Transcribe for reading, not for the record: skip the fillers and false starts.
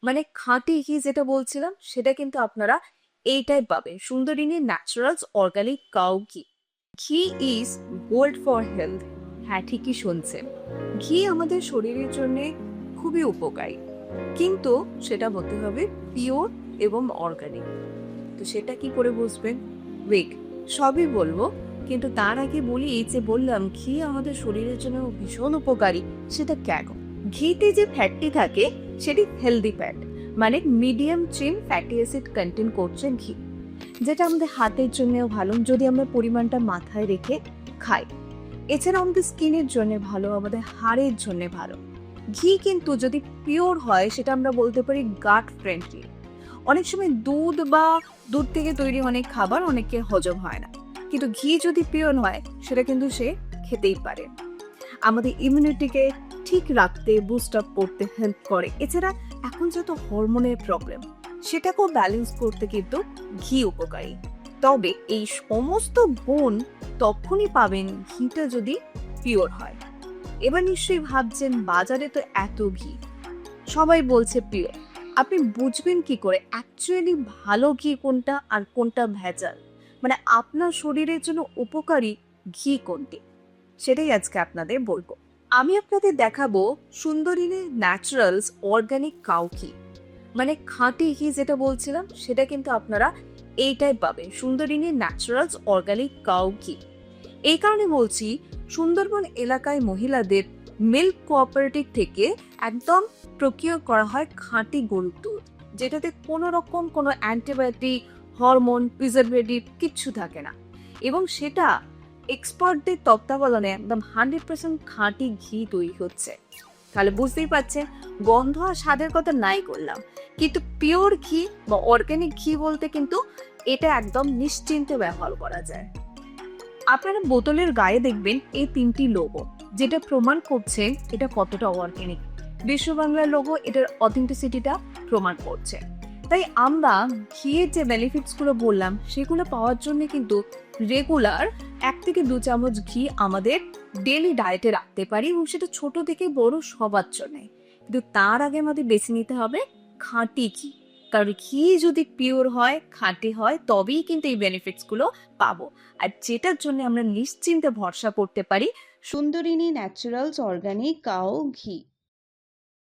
মানে খাঁটি ঘি যেটা বলছিলাম সেটা কিন্তু আপনারা এইটাই পাবেন, সুন্দরিনী ন্যাচারালস অর্গানিক কাউ ঘি। ঘি ইজ গোল্ড ফর হেলথ। হ্যাঁ, ঠিকই শুনছেন। ঘি আমাদের শরীরের জন্য খুবই উপকারী, কিন্তু সেটা হতে হবে পিওর এবং অর্গানিক। তো সেটা কি করে বুঝবেন? ওয়েট, সবই বলবো, কিন্তু তার আগে বলি, এই যে বললাম ঘি আমাদের শরীরের জন্য ভীষণ উপকারী, সেটা কেন? ঘিতে যে ফ্যাটটি থাকে সেটি হেলদি ফ্যাট, মানে medium chain fatty acid content করছে ঘি, যেটা আমাদের হাতের জন্যও ভালো যদি আমরা পরিমাণটা মাথায় রেখে খাই। এছাড়া আমাদের স্কিনের জন্য ভালো, আমাদের হাড়ের জন্য ভালো। ঘি কিন্তু যদি পিওর হয় সেটা আমরা বলতে পারি গাট ফ্রেন্ডলি। অনেক সময় দুধ থেকে তৈরি অনেক খাবার অনেকের হজম হয় না, কিন্তু ঘি যদি পিওর হয় সেটা কিন্তু সে খেতেই পারে। আমাদের ইমিউনিটিকে ঠিক রাখতে, বুস্ট আপ করতে হেল্প করে। এছাড়া এখন যত হরমোনের প্রবলেম, সেটাকেও ব্যালেন্স করতে কিন্তু ঘি উপকারী। তবে এই সমস্ত গুণ তখনই পাবেন ঘিটা যদি পিওর হয়। এবার নিশ্চয়ই ভাবছেন, বাজারে তো এত ঘি, সবাই বলছে পিওর, আপনি বুঝবেন কি করে অ্যাকচুয়ালি ভালো ঘি কোনটা আর কোনটা ভেজাল? মানে আপনার শরীরের জন্য উপকারী ঘি কোনটি, সেটাই আজকে আপনাদের বলবো। আমি আপনাদের দেখাবো সুন্দরিনী ন্যাচারালস অর্গানিক কাউ ঘি। মানে খাঁটি ঘি যেটা বলছিলাম সেটা কিন্তু আপনারা এইটাই পাবেন, সুন্দরিনী ন্যাচারালস অর্গানিক কাউ ঘি। এই কারণে বলছি, সুন্দরবন এলাকায় মহিলাদের মিল্ক কোঅপারেটিভ থেকে একদম প্রক্রিয়া করা হয় খাঁটি গরুর দুধ, যেটাতে কোনো রকম কোনো অ্যান্টিবায়োটিক, হরমোন, প্রিজারভেটিভ কিচ্ছু থাকে না, এবং সেটা এক্সপার্টদের তত্ত্বাবধানে একদম 100% খাঁটি ঘি তৈরি হচ্ছে। তাহলে বুঝতেই পারছেন, গন্ধ আর স্বাদের কথা নাই করলাম, কিন্তু পিওর ঘি বা অর্গানিক ঘি বলতে কিন্তু এটা একদম নিশ্চিন্তে ব্যবহার করা যায়। আপনারা বোতলের গায়ে দেখবেন এই 3টি লোগো, যেটা প্রমাণ করছে এটা কতটা অর্গানিক। বিশ্ব বাংলার লোগো এটার অথেন্টিসিটিটা প্রমাণ করছে। তাই আমরা ঘিয়ের যে বেনিফিটস গুলো বললাম সেগুলো পাওয়ার জন্য কিন্তু রেগুলার 1 থেকে 2 চামচ ঘি আমাদের ডেলি ডায়েটে রাখতে পারি, এবং সেটা ছোট থেকে বড় সবার জন্য। কিন্তু তার আগে আমাদের বেছে নিতে হবে খাঁটি ঘি, কারণ ঘি যদি পিওর হয়, খাঁটি হয়, তবেই কিন্তু এই বেনিফিটস গুলো পাবো। আর যেটার জন্য আমরা নিশ্চিন্তে ভরসা করতে পারি, সুন্দরিনী ন্যাচারালস অর্গানিক কাউ ঘি।